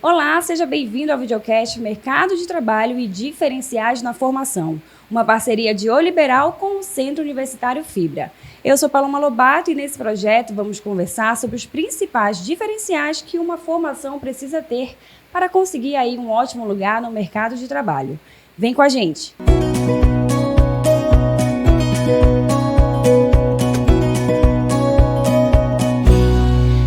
Olá, seja bem-vindo ao videocast Mercado de Trabalho e Diferenciais na Formação, uma parceria de Oliberal com o Centro Universitário Fibra. Eu sou Paloma Lobato e nesse projeto vamos conversar sobre os principais diferenciais que uma formação precisa ter para conseguir aí um ótimo lugar no mercado de trabalho. Vem com a gente!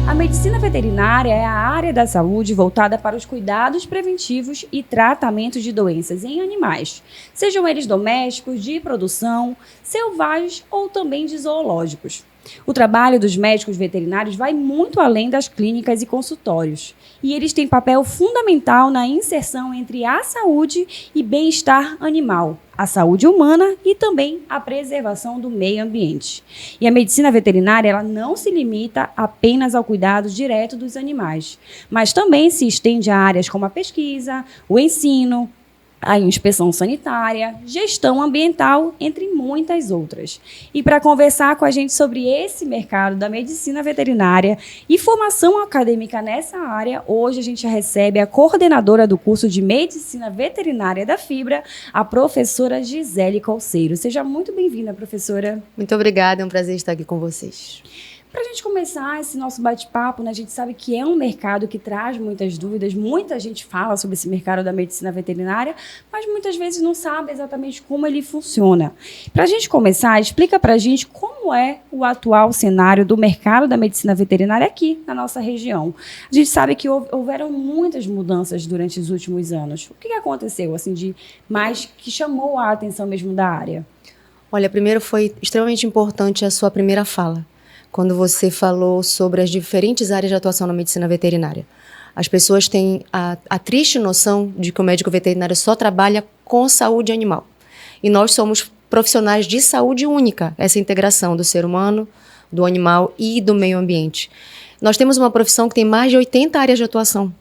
A medicina veterinária é a área da saúde voltada para os cuidados preventivos e tratamentos de doenças em animais, sejam eles domésticos, de produção, selvagens ou também de zoológicos. O trabalho dos médicos veterinários vai muito além das clínicas e consultórios, e eles têm papel fundamental na inserção entre a saúde e bem-estar animal, a saúde humana e também a preservação do meio ambiente. E a medicina veterinária ela não se limita apenas ao cuidado direto dos animais, mas também se estende a áreas como a pesquisa, o ensino, a inspeção sanitária, gestão ambiental, entre muitas outras. E para conversar com a gente sobre esse mercado da medicina veterinária e formação acadêmica nessa área, hoje a gente recebe a coordenadora do curso de Medicina Veterinária da Fibra, a professora Gisele Colseiro. Seja muito bem-vinda, professora. Muito obrigada, é um prazer estar aqui com vocês. Para a gente começar esse nosso bate-papo, né, a gente sabe que é um mercado que traz muitas dúvidas, muita gente fala sobre esse mercado da medicina veterinária, mas muitas vezes não sabe exatamente como ele funciona. Para a gente começar, explica para a gente como é o atual cenário do mercado da medicina veterinária aqui na nossa região. A gente sabe que houveram muitas mudanças durante os últimos anos. O que aconteceu assim, de mais que chamou a atenção mesmo da área? Olha, primeiro foi extremamente importante a sua primeira fala, quando você falou sobre as diferentes áreas de atuação na medicina veterinária. As pessoas têm a triste noção de que o médico veterinário só trabalha com saúde animal. E nós somos profissionais de saúde única, essa integração do ser humano, do animal e do meio ambiente. Nós temos uma profissão que tem mais de 80 áreas de atuação.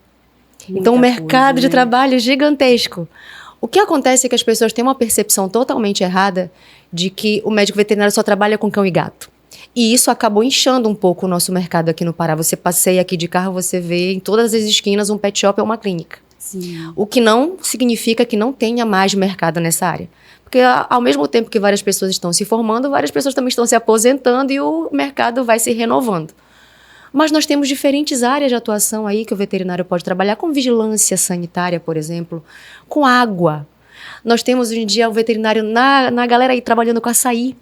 Então, o mercado de trabalho é gigantesco. O que acontece é que as pessoas têm uma percepção totalmente errada de que o médico veterinário só trabalha com cão e gato. E isso acabou inchando um pouco o nosso mercado aqui no Pará. Você passeia aqui de carro, você vê em todas as esquinas um pet shop ou uma clínica. Sim. O que não significa que não tenha mais mercado nessa área. Porque ao mesmo tempo que várias pessoas estão se formando, várias pessoas também estão se aposentando e o mercado vai se renovando. Mas nós temos diferentes áreas de atuação aí que o veterinário pode trabalhar, com vigilância sanitária, por exemplo, com água. Nós temos hoje em dia o veterinário na galera aí trabalhando com açaí,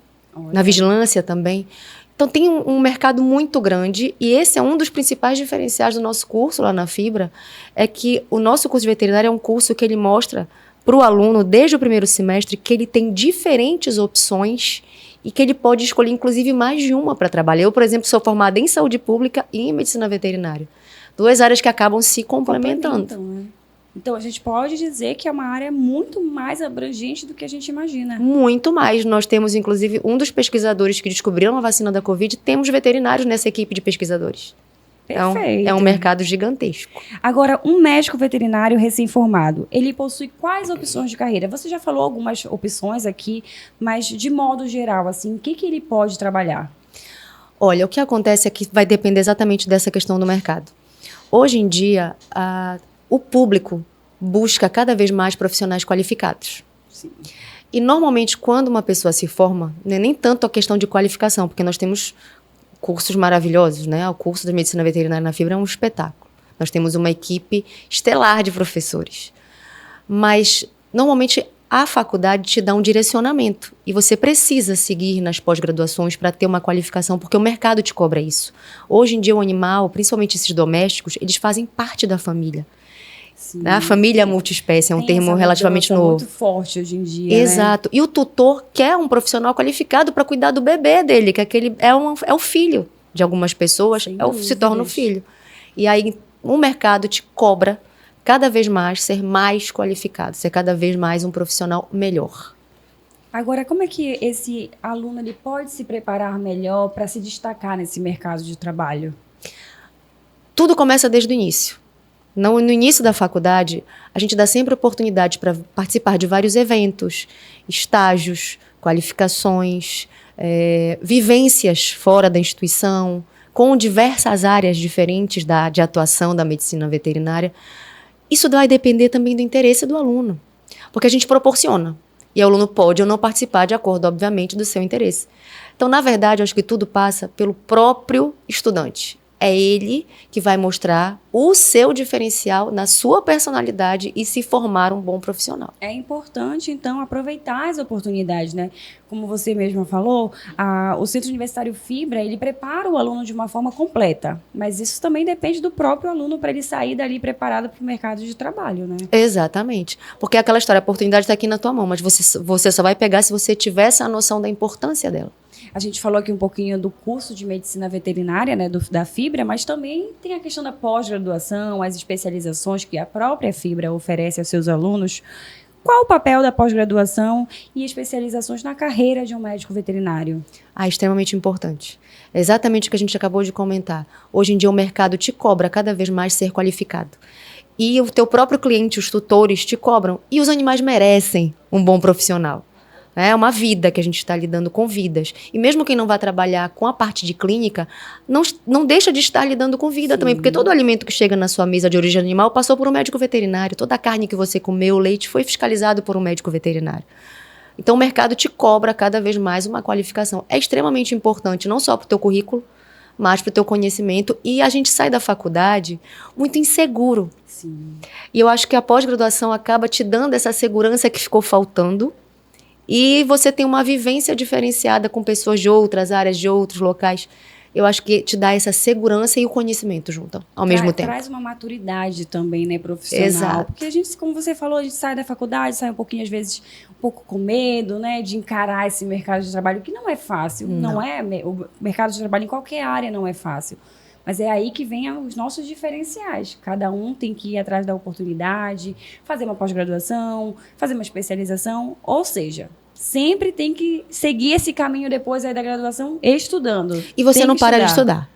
na vigilância também. Então tem um mercado muito grande e esse é um dos principais diferenciais do nosso curso lá na Fibra, é que o nosso curso de veterinário é um curso que ele mostra para o aluno, desde o primeiro semestre, que ele tem diferentes opções e que ele pode escolher, inclusive, mais de uma para trabalhar. Eu, por exemplo, sou formada em saúde pública e em medicina veterinária. Duas áreas que acabam se complementando. Né? Então, a gente pode dizer que é uma área muito mais abrangente do que a gente imagina. Muito mais. Nós temos, inclusive, um dos pesquisadores que descobriram a vacina da Covid, temos veterinários nessa equipe de pesquisadores. Então, Perfeito. é um mercado gigantesco. Agora, um médico veterinário recém-formado, ele possui quais opções de carreira? Você já falou algumas opções aqui, mas de modo geral, assim, o que ele pode trabalhar? Olha, o que acontece é que vai depender exatamente dessa questão do mercado. Hoje em dia, o público busca cada vez mais profissionais qualificados. Sim. E normalmente, quando uma pessoa se forma, não é nem tanto a questão de qualificação, porque nós temos cursos maravilhosos, né? O curso de Medicina Veterinária na Fibra é um espetáculo. Nós temos uma equipe estelar de professores. Mas, normalmente, a faculdade te dá um direcionamento. E você precisa seguir nas pós-graduações para ter uma qualificação, porque o mercado te cobra isso. Hoje em dia, o animal, principalmente esses domésticos, eles fazem parte da família. Sim, a família multiespécie é um termo relativamente novo. Muito forte hoje em dia. Exato. Né? E o tutor quer um profissional qualificado para cuidar do bebê dele, que aquele é o filho de algumas pessoas, se torna o filho. E aí o mercado te cobra cada vez mais ser mais qualificado, ser cada vez mais um profissional melhor. Agora, como é que esse aluno ele pode se preparar melhor para se destacar nesse mercado de trabalho? Tudo começa desde o início. No início da faculdade, a gente dá sempre oportunidade para participar de vários eventos, estágios, qualificações, vivências fora da instituição, com diversas áreas diferentes de atuação da medicina veterinária. Isso vai depender também do interesse do aluno, porque a gente proporciona. E o aluno pode ou não participar de acordo, obviamente, do seu interesse. Então, na verdade, eu acho que tudo passa pelo próprio estudante. É ele que vai mostrar o seu diferencial na sua personalidade e se formar um bom profissional. É importante, então, aproveitar as oportunidades, né? Como você mesma falou, o Centro Universitário Fibra, ele prepara o aluno de uma forma completa, mas isso também depende do próprio aluno para ele sair dali preparado para o mercado de trabalho, né? Exatamente. Porque é aquela história, a oportunidade está aqui na tua mão, mas você só vai pegar se você tiver essa noção da importância dela. A gente falou aqui um pouquinho do curso de medicina veterinária, né, da Fibra, mas também tem a questão da pós-graduação, as especializações que a própria Fibra oferece aos seus alunos. Qual o papel da pós-graduação e especializações na carreira de um médico veterinário? Extremamente importante. É exatamente o que a gente acabou de comentar. Hoje em dia o mercado te cobra cada vez mais ser qualificado. E o teu próprio cliente, os tutores, te cobram. E os animais merecem um bom profissional. É uma vida que a gente está lidando com vidas. E mesmo quem não vai trabalhar com a parte de clínica, não deixa de estar lidando com vida também. Porque todo alimento que chega na sua mesa de origem animal passou por um médico veterinário. Toda a carne que você comeu, o leite, foi fiscalizado por um médico veterinário. Então o mercado te cobra cada vez mais uma qualificação. É extremamente importante, não só para o teu currículo, mas para o teu conhecimento. E a gente sai da faculdade muito inseguro. Sim. E eu acho que a pós-graduação acaba te dando essa segurança que ficou faltando. E você tem uma vivência diferenciada com pessoas de outras áreas, de outros locais. Eu acho que te dá essa segurança e o conhecimento junto, ao mesmo tempo. Traz uma maturidade também, né, profissional. Exato. Porque a gente, como você falou, a gente sai da faculdade, sai um pouquinho, às vezes, um pouco com medo, né, de encarar esse mercado de trabalho, que não é fácil. Não é, o mercado de trabalho em qualquer área não é fácil. Mas é aí que vem os nossos diferenciais. Cada um tem que ir atrás da oportunidade, fazer uma pós-graduação, fazer uma especialização, ou seja, sempre tem que seguir esse caminho depois aí da graduação estudando. E você não para de estudar.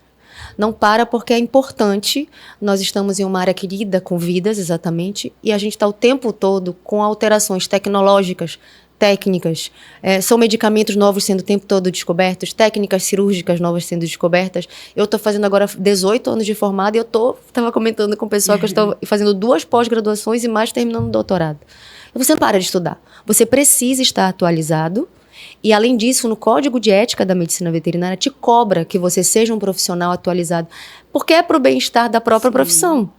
Não para porque é importante. Nós estamos em uma área que lida com vidas, exatamente, e a gente está o tempo todo com alterações tecnológicas, técnicas, são medicamentos novos sendo o tempo todo descobertos, técnicas cirúrgicas novas sendo descobertas. Eu estou fazendo agora 18 anos de formada e eu estava comentando com o pessoal que eu estou fazendo 2 pós-graduações e mais terminando o doutorado. Você não para de estudar. Você precisa estar atualizado e, além disso, no Código de Ética da Medicina Veterinária te cobra que você seja um profissional atualizado, porque é para o bem-estar da própria profissão.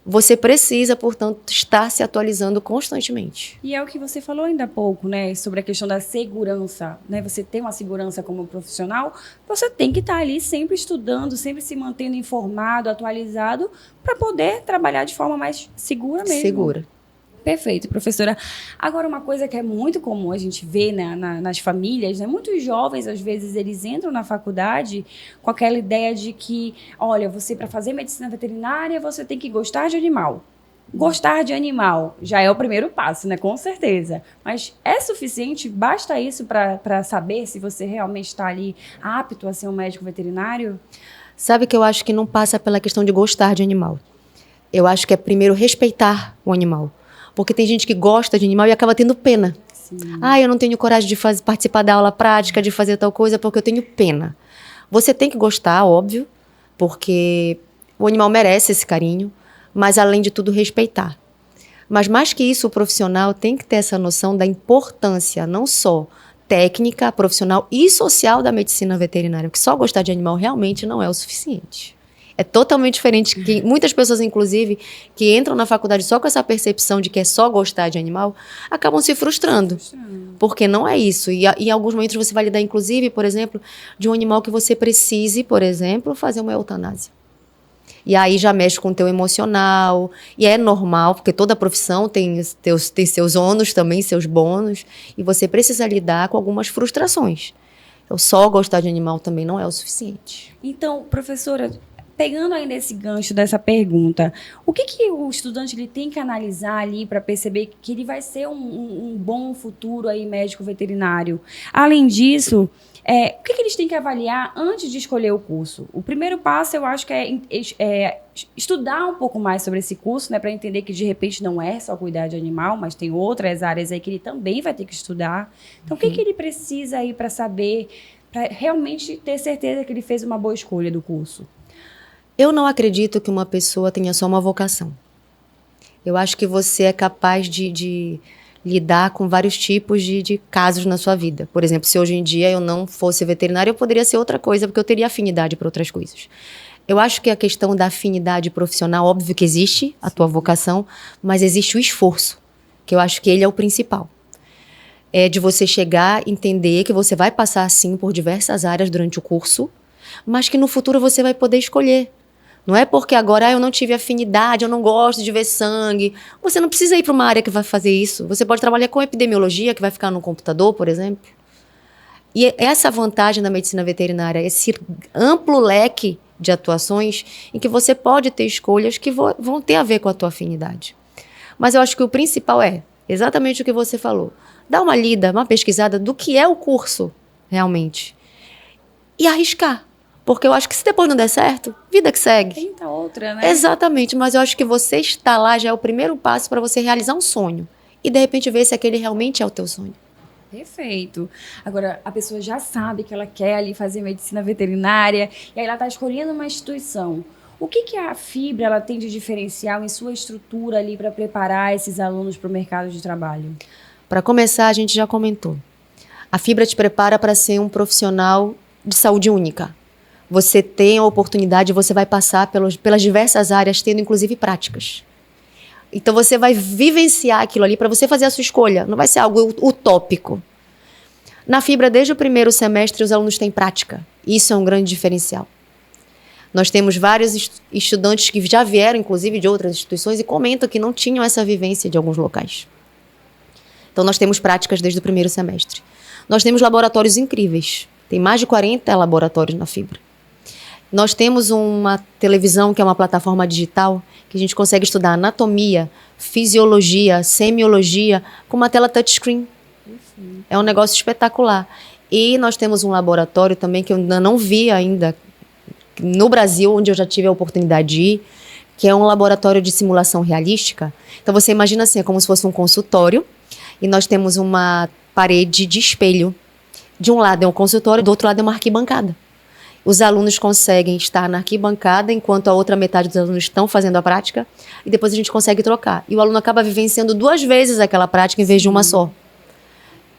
Você precisa, portanto, estar se atualizando constantemente. E é o que você falou ainda há pouco, né? Sobre a questão da segurança, né? Você tem uma segurança como profissional, você tem que estar ali sempre estudando, sempre se mantendo informado, atualizado, para poder trabalhar de forma mais segura mesmo. Segura. Perfeito, professora. Agora, uma coisa que é muito comum a gente ver nas famílias, né? Muitos jovens, às vezes, eles entram na faculdade com aquela ideia de que, olha, você, para fazer medicina veterinária, você tem que gostar de animal. Gostar de animal já é o primeiro passo, né? Com certeza. Mas é suficiente? Basta isso para saber se você realmente está ali apto a ser um médico veterinário? Sabe que eu acho que não passa pela questão de gostar de animal. Eu acho que é primeiro respeitar o animal. Porque tem gente que gosta de animal e acaba tendo pena. Sim. Eu não tenho coragem de participar da aula prática, de fazer tal coisa, porque eu tenho pena. Você tem que gostar, óbvio, porque o animal merece esse carinho, mas, além de tudo, respeitar. Mas, mais que isso, o profissional tem que ter essa noção da importância, não só técnica, profissional e social da medicina veterinária, porque só gostar de animal realmente não é o suficiente. É totalmente diferente. Que muitas pessoas, inclusive, que entram na faculdade só com essa percepção de que é só gostar de animal, acabam se frustrando. Porque não é isso. E em alguns momentos você vai lidar, inclusive, por exemplo, de um animal que você precise, por exemplo, fazer uma eutanásia. E aí já mexe com o teu emocional. E é normal, porque toda profissão tem seus ônus também, seus bônus. E você precisa lidar com algumas frustrações. Eu só gostar de animal também não é o suficiente. Então, professora, pegando ainda esse gancho dessa pergunta, o que o estudante ele tem que analisar ali para perceber que ele vai ser um bom futuro aí médico veterinário? Além disso, o que eles têm que avaliar antes de escolher o curso? O primeiro passo, eu acho que é estudar um pouco mais sobre esse curso, né, para entender que de repente não é só cuidar de animal, mas tem outras áreas aí que ele também vai ter que estudar. Então, o que ele precisa aí para saber, para realmente ter certeza que ele fez uma boa escolha do curso? Eu não acredito que uma pessoa tenha só uma vocação. Eu acho que você é capaz de lidar com vários tipos de casos na sua vida. Por exemplo, se hoje em dia eu não fosse veterinária, eu poderia ser outra coisa, porque eu teria afinidade para outras coisas. Eu acho que a questão da afinidade profissional, óbvio que existe a tua vocação, mas existe o esforço, que eu acho que ele é o principal. É de você chegar, entender que você vai passar, sim, por diversas áreas durante o curso, mas que no futuro você vai poder escolher. Não é porque agora eu não tive afinidade, eu não gosto de ver sangue. Você não precisa ir para uma área que vai fazer isso. Você pode trabalhar com epidemiologia, que vai ficar no computador, por exemplo. E essa vantagem da medicina veterinária, esse amplo leque de atuações em que você pode ter escolhas que vão ter a ver com a tua afinidade. Mas eu acho que o principal é exatamente o que você falou. Dá uma lida, uma pesquisada do que é o curso, realmente. E arriscar. Porque eu acho que se depois não der certo, vida que segue. Tenta outra, né? Exatamente, mas eu acho que você estar lá já é o primeiro passo para você realizar um sonho. E de repente ver se aquele realmente é o teu sonho. Perfeito. Agora, a pessoa já sabe que ela quer ali fazer medicina veterinária, e aí ela está escolhendo uma instituição. O que a Fibra ela tem de diferencial em sua estrutura ali para preparar esses alunos para o mercado de trabalho? Para começar, a gente já comentou. A Fibra te prepara para ser um profissional de saúde única. Você tem a oportunidade, você vai passar pelas diversas áreas, tendo inclusive práticas. Então você vai vivenciar aquilo ali para você fazer a sua escolha. Não vai ser algo utópico. Na Fibra, desde o primeiro semestre, os alunos têm prática. Isso é um grande diferencial. Nós temos vários estudantes que já vieram, inclusive, de outras instituições e comentam que não tinham essa vivência de alguns locais. Então nós temos práticas desde o primeiro semestre. Nós temos laboratórios incríveis. Tem mais de 40 laboratórios na Fibra. Nós temos uma televisão, que é uma plataforma digital, que a gente consegue estudar anatomia, fisiologia, semiologia, com uma tela touchscreen. É um negócio espetacular. E nós temos um laboratório também, que eu ainda não vi ainda, no Brasil, onde eu já tive a oportunidade de ir, que é um laboratório de simulação realística. Então você imagina assim, é como se fosse um consultório, e nós temos uma parede de espelho. De um lado é um consultório, do outro lado é uma arquibancada. Os alunos conseguem estar na arquibancada enquanto a outra metade dos alunos estão fazendo a prática e depois a gente consegue trocar. E o aluno acaba vivenciando 2 vezes aquela prática em vez de uma só.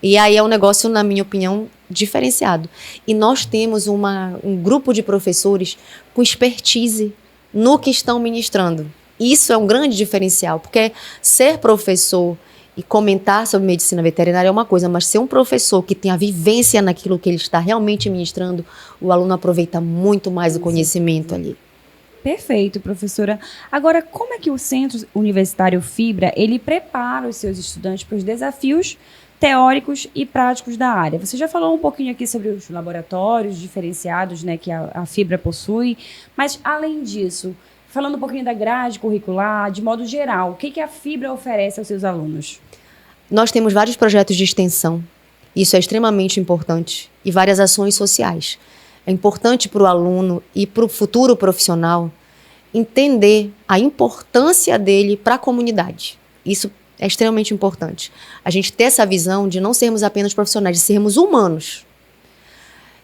E aí é um negócio, na minha opinião, diferenciado. E nós temos um grupo de professores com expertise no que estão ministrando. Isso é um grande diferencial, porque ser professor e comentar sobre medicina veterinária é uma coisa, mas ser um professor que tem a vivência naquilo que ele está realmente ministrando, o aluno aproveita muito mais o conhecimento ali. Perfeito, professora. Agora, como é que o Centro Universitário Fibra, ele prepara os seus estudantes para os desafios teóricos e práticos da área? Você já falou um pouquinho aqui sobre os laboratórios diferenciados, né, que a Fibra possui, mas, além disso, falando um pouquinho da grade curricular, de modo geral, o que a Fibra oferece aos seus alunos? Nós temos vários projetos de extensão, isso é extremamente importante, e várias ações sociais. É importante para o aluno e para o futuro profissional entender a importância dele para a comunidade. Isso é extremamente importante. A gente ter essa visão de não sermos apenas profissionais, de sermos humanos,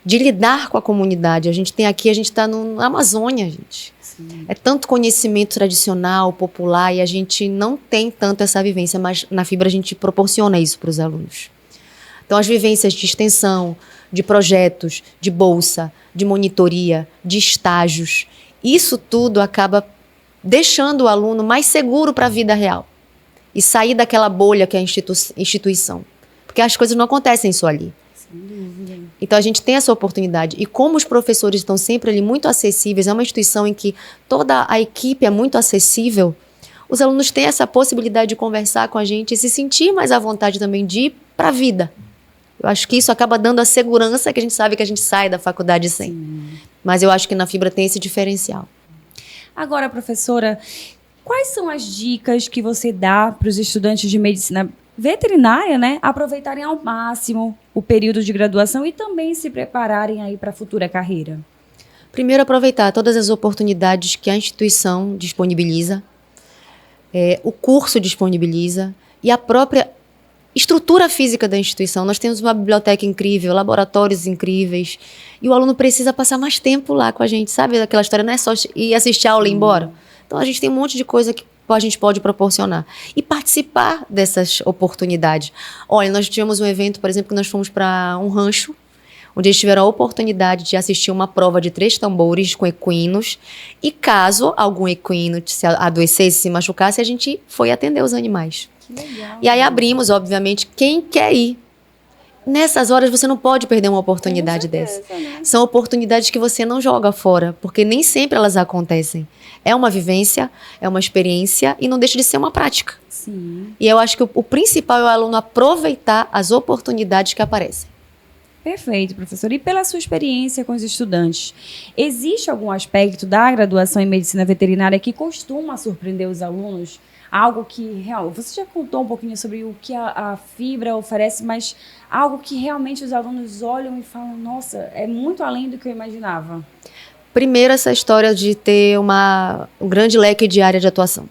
de lidar com a comunidade. A gente está na Amazônia, gente. Sim. É tanto conhecimento tradicional, popular, e a gente não tem tanto essa vivência, mas na Fibra a gente proporciona isso para os alunos. Então, as vivências de extensão, de projetos, de bolsa, de monitoria, de estágios, isso tudo acaba deixando o aluno mais seguro para a vida real e sair daquela bolha que é a instituição. Porque as coisas não acontecem só ali. Então a gente tem essa oportunidade. E como os professores estão sempre ali muito acessíveis, é uma instituição em que toda a equipe é muito acessível, os alunos têm essa possibilidade de conversar com a gente e se sentir mais à vontade também de ir para a vida. Eu acho que isso acaba dando a segurança que a gente sabe que a gente sai da faculdade sem. Sim. Mas eu acho que na Fibra tem esse diferencial. Agora, professora, quais são as dicas que você dá para os estudantes de medicina veterinária, né, aproveitarem ao máximo o período de graduação e também se prepararem aí para a futura carreira? Primeiro, aproveitar todas as oportunidades que a instituição disponibiliza, o curso disponibiliza e a própria estrutura física da instituição. Nós temos uma biblioteca incrível, laboratórios incríveis, e o aluno precisa passar mais tempo lá com a gente, sabe? Aquela história não é só ir assistir a aula e ir embora. Então a gente tem um monte de coisa que a gente pode proporcionar. E participar dessas oportunidades. Olha, nós tivemos um evento, por exemplo, que nós fomos para um rancho, onde eles tiveram a oportunidade de assistir uma prova de 3 tambores com equinos. E caso algum equino se adoecesse, se machucasse, a gente foi atender os animais. Que legal. E aí abrimos, obviamente, quem quer ir. Nessas horas você não pode perder uma oportunidade dessa. Né? São oportunidades que você não joga fora, porque nem sempre elas acontecem. É uma vivência, é uma experiência e não deixa de ser uma prática. Sim. E eu acho que o principal é o aluno aproveitar as oportunidades que aparecem. Perfeito, professor. E pela sua experiência com os estudantes, existe algum aspecto da graduação em medicina veterinária que costuma surpreender os alunos? Algo que, você já contou um pouquinho sobre o que a Fibra oferece, mas algo que realmente os alunos olham e falam, nossa, é muito além do que eu imaginava. Primeiro, essa história de ter um grande leque de área de atuação.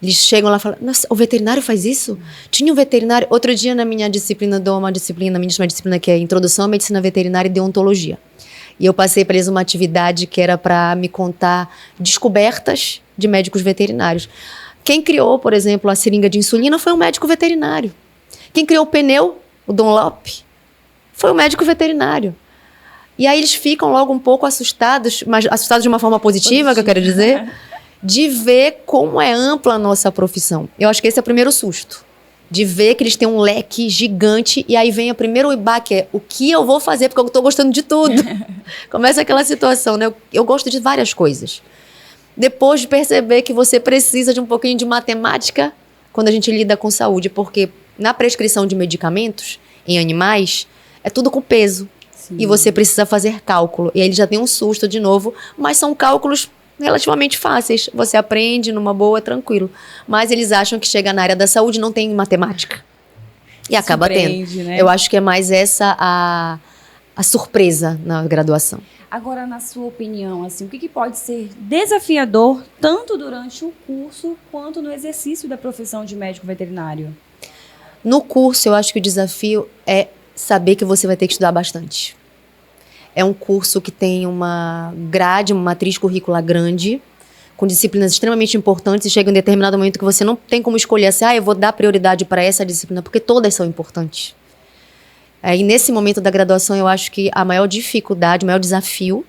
Eles chegam lá e falam, nossa, o veterinário faz isso? Tinha um veterinário... Outro dia, na minha disciplina, dou uma disciplina que é Introdução à Medicina Veterinária e Deontologia. E eu passei para eles uma atividade que era para me contar descobertas de médicos veterinários. Quem criou, por exemplo, a seringa de insulina foi um médico veterinário. Quem criou o pneu, o Dunlop, foi um médico veterinário. E aí eles ficam logo um pouco assustados, mas assustados de uma forma positiva, que eu quero dizer, de ver como é ampla a nossa profissão. Eu acho que esse é o primeiro susto. De ver que eles têm um leque gigante e aí vem o primeiro baque, é o que eu vou fazer, porque eu estou gostando de tudo. Começa aquela situação, né? Eu gosto de várias coisas. Depois de perceber que você precisa de um pouquinho de matemática quando a gente lida com saúde, porque na prescrição de medicamentos em animais, é tudo com peso. Sim. E você precisa fazer cálculo. E aí ele já tem um susto de novo, mas são cálculos relativamente fáceis. Você aprende numa boa, tranquilo. Mas eles acham que chega na área da saúde e não tem matemática. E acaba tendo. Né? Eu acho que é mais essa a surpresa na graduação. Agora, na sua opinião, assim, o que pode ser desafiador tanto durante o curso quanto no exercício da profissão de médico veterinário? No curso, eu acho que o desafio é saber que você vai ter que estudar bastante. É um curso que tem uma grade, uma matriz curricular grande, com disciplinas extremamente importantes e chega em determinado momento que você não tem como escolher assim, eu vou dar prioridade para essa disciplina, porque todas são importantes. E nesse momento da graduação, eu acho que a maior dificuldade, o maior desafio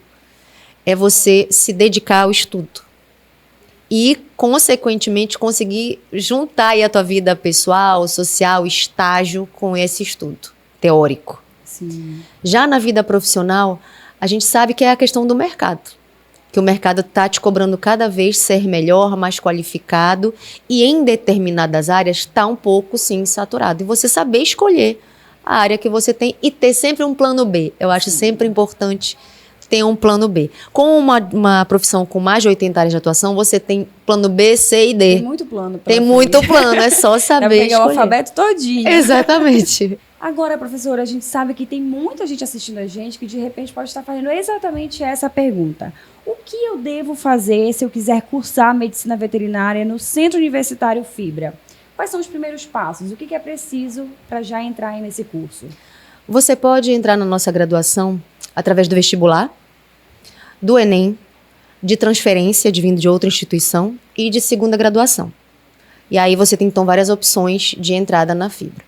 é você se dedicar ao estudo. E, consequentemente, conseguir juntar aí a tua vida pessoal, social, estágio com esse estudo teórico. Sim. Já na vida profissional, a gente sabe que é a questão do mercado. Que o mercado está te cobrando cada vez ser melhor, mais qualificado e em determinadas áreas está um pouco, sim, saturado. E você saber escolher a área que você tem e ter sempre um plano B. Eu acho sempre importante ter um plano B. Com uma profissão com mais de 80 áreas de atuação, você tem plano B, C e D. Tem muito plano. Tem muito plano, é só saber escolher. O alfabeto todinho. Exatamente. Agora, professora, a gente sabe que tem muita gente assistindo a gente que de repente pode estar fazendo exatamente essa pergunta. O que eu devo fazer se eu quiser cursar medicina veterinária no Centro Universitário Fibra? Quais são os primeiros passos? O que é preciso para já entrar aí nesse curso? Você pode entrar na nossa graduação através do vestibular, do Enem, de transferência de vindo de outra instituição e de segunda graduação. E aí você tem, então, várias opções de entrada na Fibra.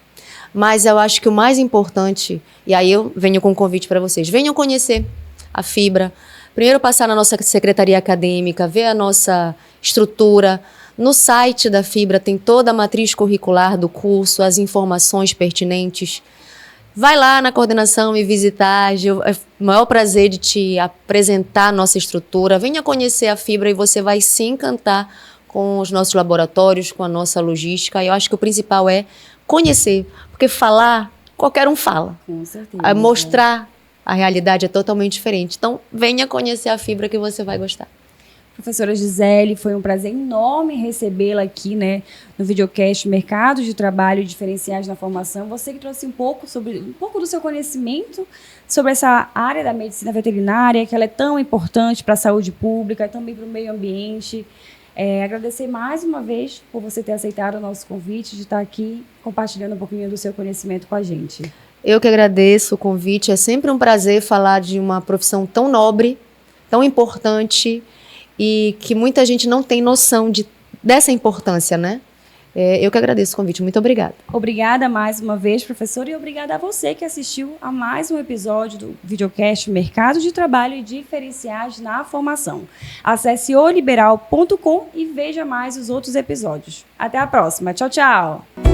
Mas eu acho que o mais importante, e aí eu venho com um convite para vocês, venham conhecer a Fibra, primeiro passar na nossa secretaria acadêmica, ver a nossa estrutura. No site da Fibra tem toda a matriz curricular do curso, as informações pertinentes. Vai lá na coordenação e visitar, é o maior prazer de te apresentar a nossa estrutura. Venha conhecer a Fibra e você vai se encantar com os nossos laboratórios, com a nossa logística. E eu acho que o principal é conhecer, porque falar, qualquer um fala. Com certeza. Mostrar a realidade é totalmente diferente. Então, venha conhecer a Fibra que você vai gostar. Professora Gisele, foi um prazer enorme recebê-la aqui, né, no videocast Mercado de Trabalho e Diferenciais na Formação. Você que trouxe um pouco do seu conhecimento sobre essa área da medicina veterinária, que ela é tão importante para a saúde pública, também para o meio ambiente. Agradecer mais uma vez por você ter aceitado o nosso convite de estar aqui compartilhando um pouquinho do seu conhecimento com a gente. Eu que agradeço o convite. É sempre um prazer falar de uma profissão tão nobre, tão importante, e que muita gente não tem noção de dessa importância, né? Eu que agradeço o convite. Muito obrigada. Obrigada mais uma vez, professora, e obrigada a você que assistiu a mais um episódio do videocast Mercado de Trabalho e Diferenciais na Formação. Acesse oliberal.com e veja mais os outros episódios. Até a próxima. Tchau, tchau!